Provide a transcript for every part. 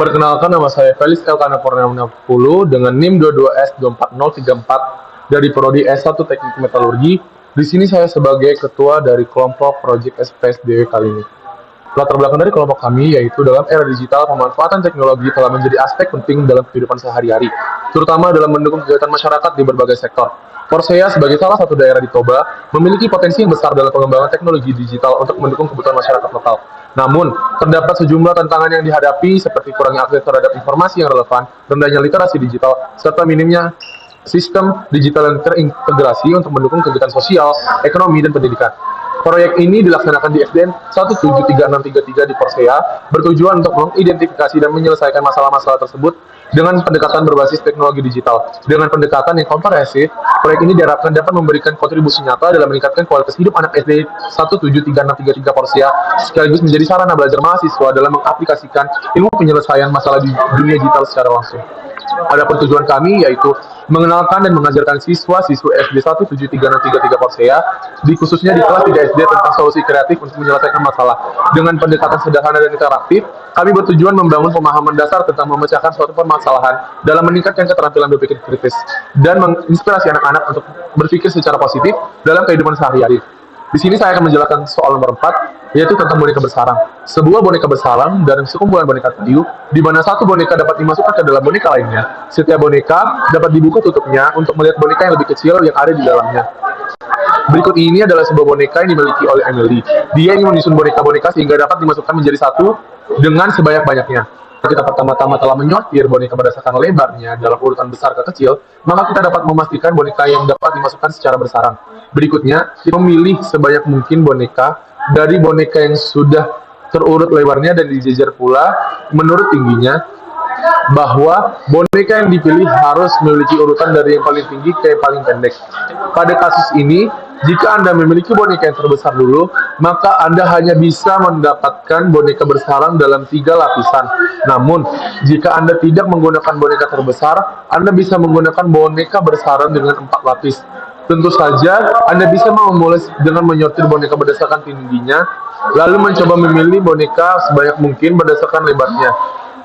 Perkenalkan, nama saya Felis Elkana Kurniawan dengan NIM 22S24034 dari Prodi S1 Teknik Metalurgi. Di sini saya sebagai ketua dari kelompok Project SPSDW kali ini. Latar belakang dari kelompok kami yaitu dalam era digital, pemanfaatan teknologi telah menjadi aspek penting dalam kehidupan sehari-hari, terutama dalam mendukung kegiatan masyarakat di berbagai sektor. Korsea sebagai salah satu daerah di Toba memiliki potensi yang besar dalam pengembangan teknologi digital untuk mendukung kebutuhan masyarakat lokal. Namun, terdapat sejumlah tantangan yang dihadapi seperti kurangnya akses terhadap informasi yang relevan, rendahnya literasi digital, serta minimnya sistem digital yang terintegrasi untuk mendukung kegiatan sosial, ekonomi, dan pendidikan. Proyek ini dilaksanakan di SDN 173633 di Korsea, bertujuan untuk mengidentifikasi dan menyelesaikan masalah-masalah tersebut dengan pendekatan berbasis teknologi digital. Dengan pendekatan yang komprehensif, proyek ini diharapkan dapat memberikan kontribusi nyata dalam meningkatkan kualitas hidup anak SD 173633 Korsea, sekaligus menjadi sarana belajar mahasiswa dalam mengaplikasikan ilmu penyelesaian masalah di dunia digital secara langsung. Adapun tujuan kami yaitu mengenalkan dan mengajarkan siswa-siswa SD 173633 Korsea, khususnya di kelas 3 SD tentang solusi kreatif untuk menyelesaikan masalah. Dengan pendekatan sederhana dan interaktif, kami bertujuan membangun pemahaman dasar tentang memecahkan suatu permasalahan dalam meningkatkan keterampilan berpikir kritis dan menginspirasi anak-anak untuk berpikir secara positif dalam kehidupan sehari-hari. Di sini saya akan menjelaskan soal nomor 4, yaitu tentang boneka bersarang. Sebuah boneka bersarang dari sekumpulan boneka kayu, di mana satu boneka dapat dimasukkan ke dalam boneka lainnya. Setiap boneka dapat dibuka tutupnya untuk melihat boneka yang lebih kecil yang ada di dalamnya. Berikut ini adalah sebuah boneka yang dimiliki oleh Emily. Dia ingin menyusun boneka-boneka sehingga dapat dimasukkan menjadi satu dengan sebanyak-banyaknya. Kita pertama-tama telah menyortir boneka berdasarkan lebarnya dalam urutan besar ke kecil, maka kita dapat memastikan boneka yang dapat dimasukkan secara bersarang. Berikutnya, kita memilih sebanyak mungkin boneka dari boneka yang sudah terurut lebarnya dan dijejer pula menurut tingginya, bahwa boneka yang dipilih harus memiliki urutan dari yang paling tinggi ke yang paling pendek. Pada kasus ini, jika Anda memiliki boneka yang terbesar dulu, maka Anda hanya bisa mendapatkan boneka bersarang dalam 3 lapisan. Namun, jika Anda tidak menggunakan boneka terbesar, Anda bisa menggunakan boneka bersarang dengan 4 lapis. Tentu saja, Anda bisa memulai dengan menyortir boneka berdasarkan tingginya, lalu mencoba memilih boneka sebanyak mungkin berdasarkan lebarnya.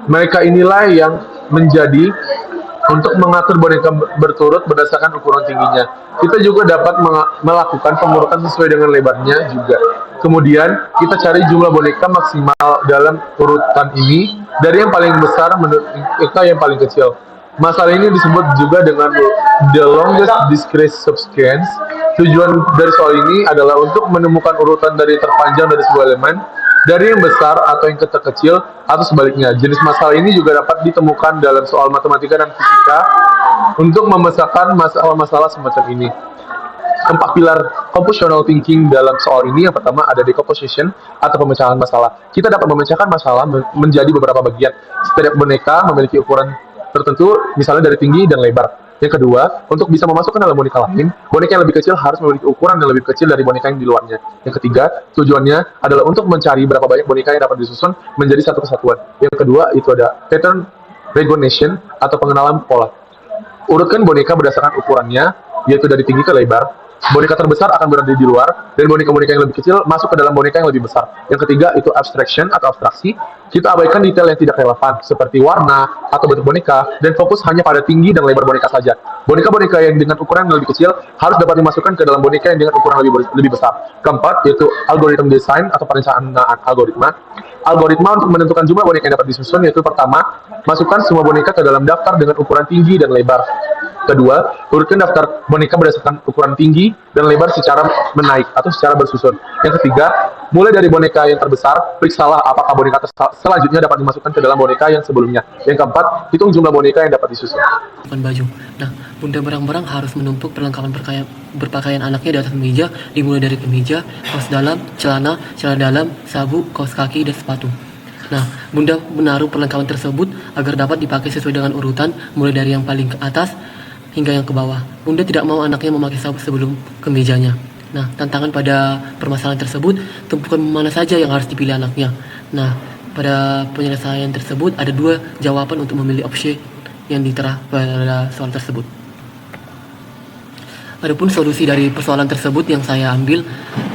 Mereka inilah yang menjadi untuk mengatur boneka berturut berdasarkan ukuran tingginya. Kita juga dapat melakukan pengurutan sesuai dengan lebarnya juga. Kemudian, kita cari jumlah boneka maksimal dalam urutan ini dari yang paling besar menurut yang paling kecil. Masalah ini disebut juga dengan the longest discrete subsequence. Tujuan dari soal ini adalah untuk menemukan urutan dari terpanjang dari sebuah elemen, dari yang besar atau yang terkecil, atau sebaliknya. Jenis masalah ini juga dapat ditemukan dalam soal matematika dan fisika untuk memecahkan masalah-masalah semacam ini. 4 pilar computational thinking dalam soal ini, yang pertama ada decomposition atau pemecahan masalah. Kita dapat memecahkan masalah menjadi beberapa bagian. Setiap boneka memiliki ukuran tertentu, misalnya dari tinggi dan lebar. Yang kedua, untuk bisa memasukkan dalam boneka lain, boneka yang lebih kecil harus memiliki ukuran yang lebih kecil dari boneka yang di luarnya. Yang ketiga, tujuannya adalah untuk mencari berapa banyak boneka yang dapat disusun menjadi satu kesatuan. Yang kedua, itu ada pattern recognition atau pengenalan pola. Urutkan boneka berdasarkan ukurannya, yaitu dari tinggi ke lebar. Boneka terbesar akan berada di luar, dan boneka-boneka yang lebih kecil masuk ke dalam boneka yang lebih besar. Yang ketiga, itu abstraction atau abstraksi. Kita abaikan detail yang tidak relevan, seperti warna atau bentuk boneka, dan fokus hanya pada tinggi dan lebar boneka saja. Boneka-boneka yang dengan ukuran yang lebih kecil harus dapat dimasukkan ke dalam boneka yang dengan ukuran lebih besar. Keempat, yaitu algorithm design atau perencanaan algoritma. Algoritma untuk menentukan jumlah boneka yang dapat disusun, yaitu pertama, masukkan semua boneka ke dalam daftar dengan ukuran tinggi dan lebar. Kedua, urutkan daftar boneka berdasarkan ukuran tinggi dan lebar secara menaik atau secara bersusun. Yang ketiga, mulai dari boneka yang terbesar, periksalah apakah boneka selanjutnya dapat dimasukkan ke dalam boneka yang sebelumnya. Yang keempat, hitung jumlah boneka yang dapat disusun. Baju. Nah, bunda barang-barang harus menumpuk perlengkapan berpakaian anaknya di atas meja, dimulai dari kemeja, kaos dalam, celana dalam, sabuk, kaos kaki, dan sepatu. Nah, bunda menaruh perlengkapan tersebut agar dapat dipakai sesuai dengan urutan, mulai dari yang paling ke atas hingga yang ke bawah. Bunda tidak mau anaknya memakai sabuk sebelum kemejanya. Nah, tantangan pada permasalahan tersebut, tumpukan mana saja yang harus dipilih anaknya. Nah, pada penyelesaian tersebut ada 2 jawaban untuk memilih opsi yang diterah pada soal tersebut. Adapun solusi dari persoalan tersebut yang saya ambil,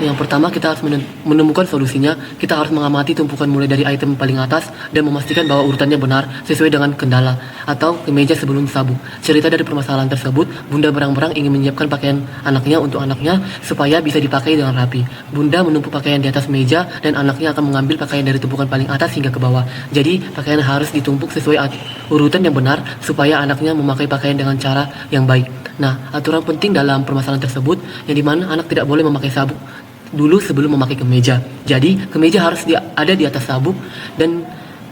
yang pertama kita harus menemukan solusinya. Kita harus mengamati tumpukan mulai dari item paling atas dan memastikan bahwa urutannya benar sesuai dengan kendala atau kemeja sebelum sabuk. Cerita dari permasalahan tersebut, Bunda Berang-Berang ingin menyiapkan pakaian anaknya untuk anaknya supaya bisa dipakai dengan rapi. Bunda menumpuk pakaian di atas meja dan anaknya akan mengambil pakaian dari tumpukan paling atas hingga ke bawah. Jadi pakaian harus ditumpuk sesuai urutan yang benar supaya anaknya memakai pakaian dengan cara yang baik. Nah, aturan penting dalam permasalahan tersebut yang dimana anak tidak boleh memakai sabuk dulu sebelum memakai kemeja. Jadi, kemeja harus ada di atas sabuk dan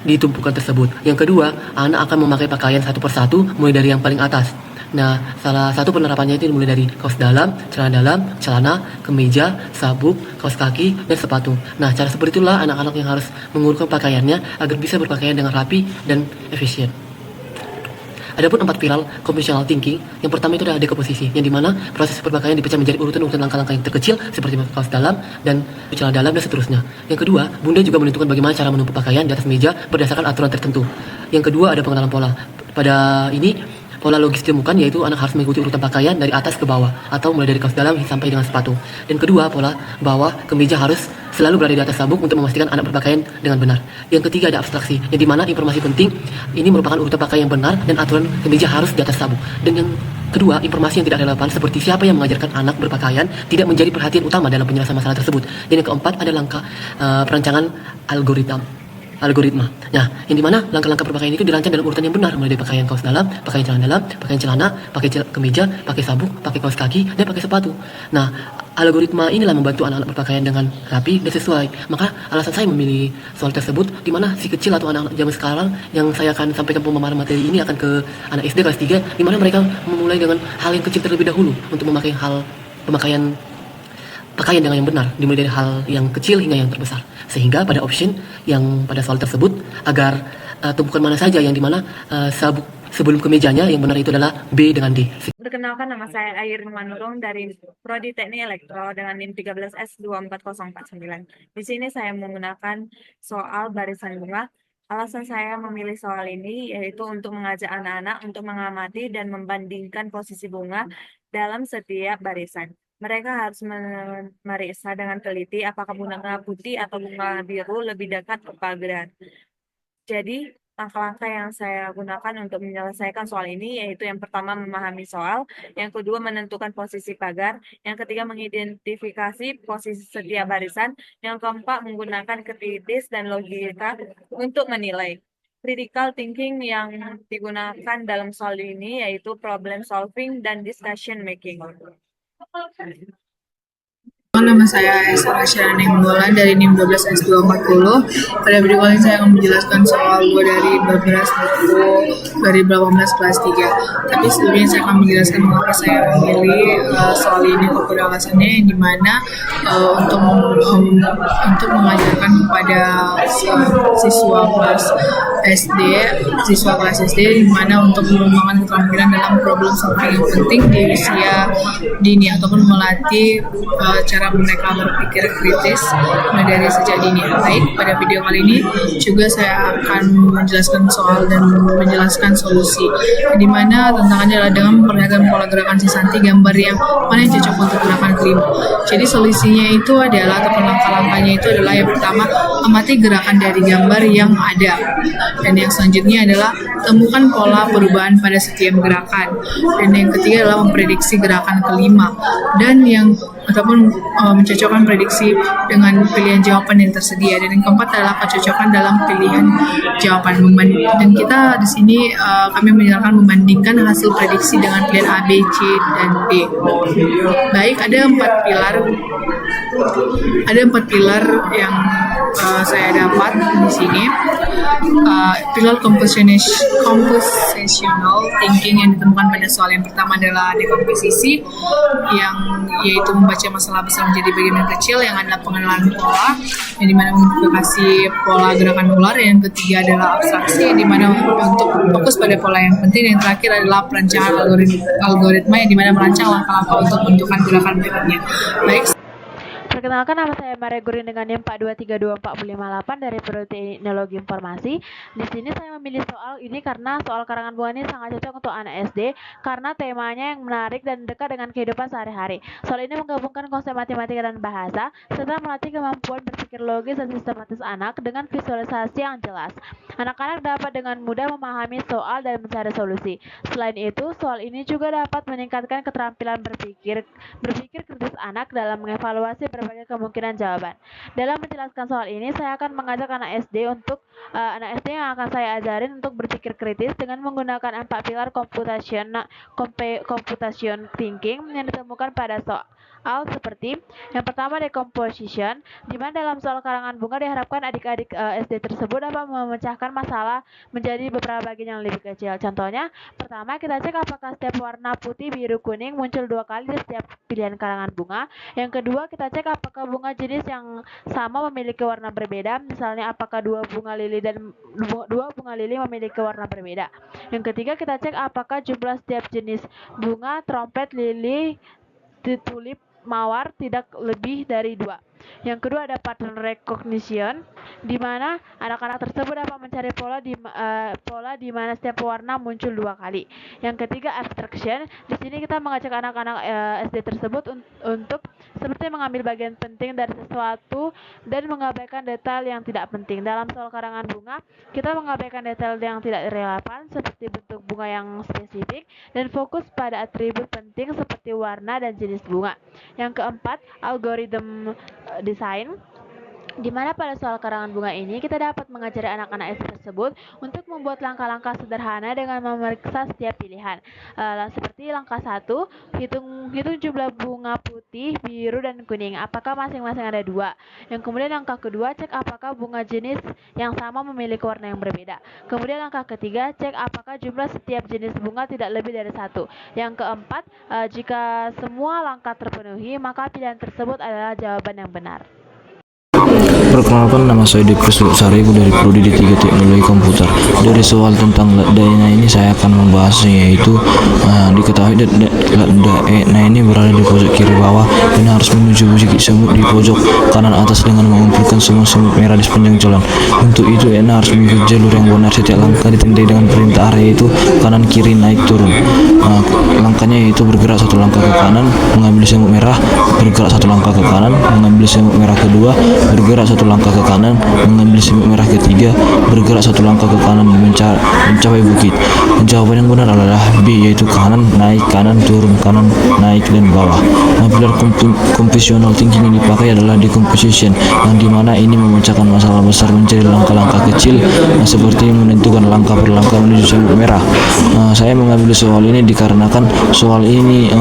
ditumpukan tersebut. Yang kedua, anak akan memakai pakaian satu persatu mulai dari yang paling atas. Nah, salah satu penerapannya itu mulai dari kaos dalam, celana, kemeja, sabuk, kaos kaki, dan sepatu. Nah, cara seperti itulah anak-anak yang harus mengurutkan pakaiannya agar bisa berpakaian dengan rapi dan efisien. Adapun 4 pilar conventional thinking, yang pertama itu adalah dekomposisi, yang dimana proses berpakaian dipecah menjadi urutan-urutan langkah-langkah yang terkecil seperti kaos dalam dan celana dalam dan seterusnya. Yang kedua, Bunda juga menentukan bagaimana cara menumpuk pakaian di atas meja berdasarkan aturan tertentu. Yang kedua ada pengenalan pola. Pada ini pola logis ditemukan yaitu anak harus mengikuti urutan pakaian dari atas ke bawah atau mulai dari kaos dalam sampai dengan sepatu. Dan kedua, pola bawah kemeja harus selalu berada di atas sabuk untuk memastikan anak berpakaian dengan benar. Yang ketiga ada abstraksi, yang dimana informasi penting ini merupakan urutan pakaian yang benar dan aturan kemeja harus di atas sabuk. Dan yang kedua, informasi yang tidak relevan seperti siapa yang mengajarkan anak berpakaian tidak menjadi perhatian utama dalam penyelesaian masalah tersebut. Dan yang keempat ada langkah perancangan algoritma. Nah, yang dimana langkah-langkah berpakaian itu dirancang dalam urutan yang benar, mulai dari pakaian kaos dalam, pakaian celana dalam, pakaian celana, pakai kemeja, pakai sabuk, pakai kaos kaki, dan pakai sepatu. Nah, algoritma inilah membantu anak-anak berpakaian dengan rapi dan sesuai. Maka alasan saya memilih soal tersebut, di mana si kecil atau anak-anak zaman sekarang yang saya akan sampaikan pemaparan materi ini akan ke anak SD kelas 3, di mana mereka memulai dengan hal yang kecil terlebih dahulu untuk memakai pakaian dengan yang benar, dimulai dari hal yang kecil hingga yang terbesar. Sehingga pada option yang pada soal tersebut agar tumpukan mana saja yang dimana sabuk sebelum kemejanya yang benar itu adalah B dengan D. Perkenalkan, nama saya Ayrin Manurung dari Prodi Teknik Elektro dengan NIM 13S24049. Di sini saya menggunakan soal barisan bunga. Alasan saya memilih soal ini yaitu untuk mengajak anak-anak untuk mengamati dan membandingkan posisi bunga dalam setiap barisan. Mereka harus memeriksa dengan teliti apakah bunga putih atau bunga biru lebih dekat ke pagar. Jadi, langkah-langkah yang saya gunakan untuk menyelesaikan soal ini yaitu yang pertama memahami soal, yang kedua menentukan posisi pagar, yang ketiga mengidentifikasi posisi setiap barisan, yang keempat menggunakan kritis dan logika untuk menilai. Critical thinking yang digunakan dalam soal ini yaitu problem solving dan discussion making. Nama saya Esa Rasyana Nenggolan dari NIM 12S240. Pada video kali ini saya akan menjelaskan soal 2 dari beberapa buku 2018 kelas 3. Tapi sebelumnya saya akan menjelaskan mengapa saya memilih soal ini, kepada alasannya yang dimana untuk mengajarkan kepada siswa kelas SD dimana untuk mengembangkan keterampilan dalam problem solving yang penting di usia dini ataupun melatih cara mereka berpikir kritis dari sejak dini. Baik, pada video kali ini juga saya akan menjelaskan soal dan menjelaskan solusi, di mana tantangannya adalah dengan memperlihatkan pola gerakan Sisanti gambar yang mana yang cocok untuk gerakan kelima. Jadi solusinya itu adalah atau langkah-langkahnya itu adalah yang pertama amati gerakan dari gambar yang ada, dan yang selanjutnya adalah temukan pola perubahan pada setiap gerakan, dan yang ketiga adalah memprediksi gerakan kelima, dan yang ataupun mencocokkan prediksi dengan pilihan jawaban yang tersedia, dan yang keempat adalah kecocokan dalam pilihan jawaban. Dan kita di sini kami menyarankan membandingkan hasil prediksi dengan pilihan A, B, C, dan D. Baik, ada empat pilar yang saya dapat di sini. Pilar compositional thinking yang ditemukan pada soal yang pertama adalah dekomposisi, yang yaitu membaca masalah besar menjadi bagian yang kecil, yang adalah pengenalan pola, yang dimana mengidentifikasi pola gerakan ular, yang ketiga adalah abstraksi, yang dimana untuk fokus pada pola yang penting, yang terakhir adalah perancangan algoritma, yang dimana merancang langkah-langkah untuk menentukan gerakan berikutnya. Baik. Perkenalkan, nama saya Maria Gurin dengan NIM 4232458 dari Prodi Teknologi Informasi. Di sini saya memilih soal ini karena soal karangan bunga ini sangat cocok untuk anak SD karena temanya yang menarik dan dekat dengan kehidupan sehari-hari. Soal ini menggabungkan konsep matematika dan bahasa serta melatih kemampuan berpikir logis dan sistematis anak dengan visualisasi yang jelas. Anak-anak dapat dengan mudah memahami soal dan mencari solusi. Selain itu, soal ini juga dapat meningkatkan keterampilan berpikir kritis anak dalam mengevaluasi berbagai kemungkinan jawaban. Dalam menjelaskan soal ini, saya akan mengajak anak SD yang akan saya ajarin untuk berpikir kritis dengan menggunakan 4 pilar computation thinking yang ditemukan pada soal seperti yang pertama decomposition, di mana dalam soal karangan bunga diharapkan adik-adik SD tersebut dapat memecahkan masalah menjadi beberapa bagian yang lebih kecil. Contohnya, pertama kita cek apakah setiap warna putih, biru, kuning muncul 2 kali di setiap pilihan karangan bunga. Yang kedua, kita cek apakah bunga jenis yang sama memiliki warna berbeda, misalnya apakah dua bunga lili memiliki warna berbeda. Yang ketiga, kita cek apakah jumlah setiap jenis bunga, trompet, lili, tulip, mawar tidak lebih dari 2. Yang kedua ada pattern recognition, di mana anak-anak tersebut dapat mencari pola di mana setiap warna muncul 2 kali. Yang ketiga abstraction, di sini kita mengajak anak-anak SD tersebut untuk seperti mengambil bagian penting dari sesuatu dan mengabaikan detail yang tidak penting. Dalam soal karangan bunga, kita mengabaikan detail yang tidak relevan seperti bentuk bunga yang spesifik dan fokus pada atribut penting seperti warna dan jenis bunga. Yang keempat, algorithm design, di mana pada soal karangan bunga ini kita dapat mengajari anak-anak SD tersebut untuk membuat langkah-langkah sederhana dengan memeriksa setiap pilihan. Seperti langkah 1, hitung jumlah bunga putih, biru, dan kuning. Apakah masing-masing ada 2? Yang kemudian langkah kedua, cek apakah bunga jenis yang sama memiliki warna yang berbeda. Kemudian langkah ketiga, cek apakah jumlah setiap jenis bunga tidak lebih dari 1. Yang keempat, jika semua langkah terpenuhi, maka pilihan tersebut adalah jawaban yang benar. Perkenalkan, nama saya Dekus Sari dari Prodi D3 Teknologi Komputer. Dari soal tentang dana ini saya akan membahasnya, yaitu diketahui dana ini berada di pojok kiri bawah dan harus menuju bukit semut di pojok kanan atas dengan mengumpulkan semua semut merah di sepanjang jalan. Untuk itu Ena harus mengikuti jalur yang benar. Setiap langkah ditandai dengan perintah arah, yaitu kanan kiri naik turun. Langkahnya yaitu bergerak 1 langkah ke kanan, mengambil semut merah, bergerak 1 langkah ke kanan, mengambil semut merah kedua, bergerak 1 langkah ke kanan, mengambil semut merah ketiga, bergerak 1 langkah ke kanan, mencapai bukit. Jawaban yang benar adalah B, yaitu kanan naik, kanan turun, kanan naik, dan bawah. Pilar computational thinking yang dipakai adalah decomposition, yang dimana ini memecahkan masalah besar menjadi langkah-langkah kecil, seperti menentukan langkah per langkah menuju semut merah. Saya mengambil soal ini dikarenakan soal ini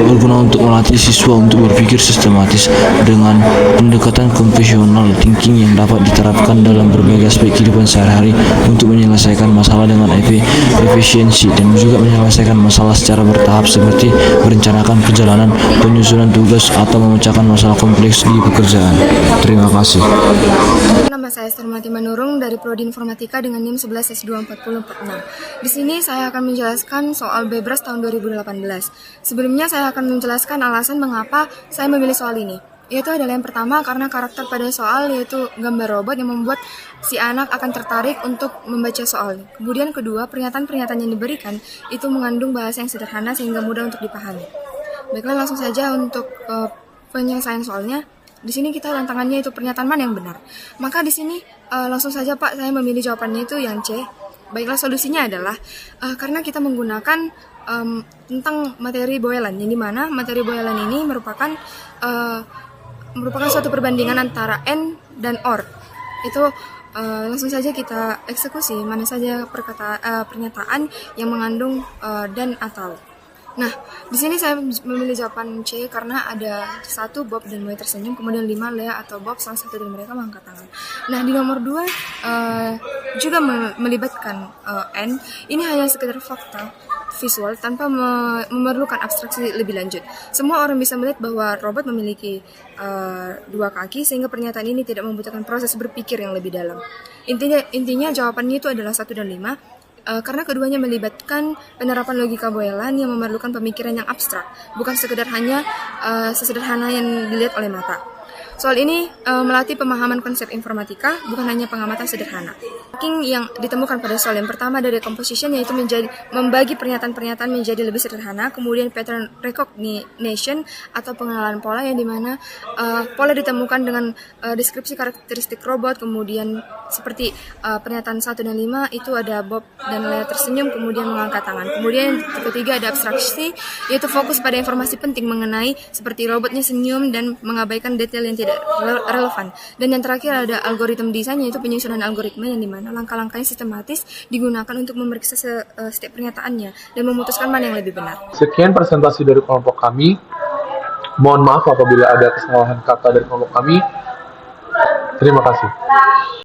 berguna untuk melatih siswa untuk berpikir sistematis dengan pendekatan computational thinking yang dapat diterapkan dalam berbagai aspek kehidupan sehari-hari untuk menyelesaikan masalah dengan efisiensi dan juga menyelesaikan masalah secara bertahap seperti merencanakan perjalanan, penyusunan tugas, atau memecahkan masalah kompleks di pekerjaan. Terima kasih. Nama saya Sarmati Manurung dari Prodi Informatika dengan NIM 11S24046. Di sini saya akan menjelaskan soal Bebras tahun 2018. Sebelumnya saya akan menjelaskan alasan mengapa saya memilih soal ini. Yaitu adalah yang pertama karena karakter pada soal, yaitu gambar robot yang membuat si anak akan tertarik untuk membaca soal. Kemudian kedua, pernyataan-pernyataan yang diberikan itu mengandung bahasa yang sederhana sehingga mudah untuk dipahami. Baiklah, langsung saja untuk penyelesaian soalnya. Di sini kita tantangannya itu pernyataan mana yang benar. Maka di sini langsung saja Pak, saya memilih jawabannya itu yang C. Baiklah, solusinya adalah karena kita menggunakan tentang materi Boylan, yang dimana materi Boylan ini merupakan suatu perbandingan antara N dan OR. Itu langsung saja kita eksekusi mana saja pernyataan yang mengandung dan atau. Nah, di sini saya memilih jawaban C karena ada 1 Bob dan Boy tersenyum, kemudian 5 Lea atau Bob salah satu dari mereka mengangkat tangan. Nah, di nomor 2 juga melibatkan N. Ini hanya sekedar fakta visual tanpa memerlukan abstraksi lebih lanjut. Semua orang bisa melihat bahwa robot memiliki 2 kaki sehingga pernyataan ini tidak membutuhkan proses berpikir yang lebih dalam. Intinya jawabannya itu adalah 1 dan 5. karena keduanya melibatkan penerapan logika Boylan yang memerlukan pemikiran yang abstrak, bukan sekedar hanya sesederhana yang dilihat oleh mata. Soal ini melatih pemahaman konsep informatika, bukan hanya pengamatan sederhana. Ranking yang ditemukan pada soal yang pertama dari composition yaitu membagi pernyataan-pernyataan menjadi lebih sederhana, kemudian pattern recognition atau pengenalan pola yang dimana pola ditemukan dengan deskripsi karakteristik robot, kemudian seperti pernyataan 1 dan 5 itu ada Bob dan Leah tersenyum kemudian mengangkat tangan. Kemudian ketiga ada abstraksi yaitu fokus pada informasi penting mengenai seperti robotnya senyum dan mengabaikan detail yang tidak relevan. Dan yang terakhir ada algoritma desain yaitu penyusunan algoritma yang dimana langkah-langkahnya sistematis digunakan untuk memeriksa setiap pernyataannya dan memutuskan mana yang lebih benar. Sekian presentasi dari kelompok kami. Mohon maaf apabila ada kesalahan kata dari kelompok kami. Terima kasih.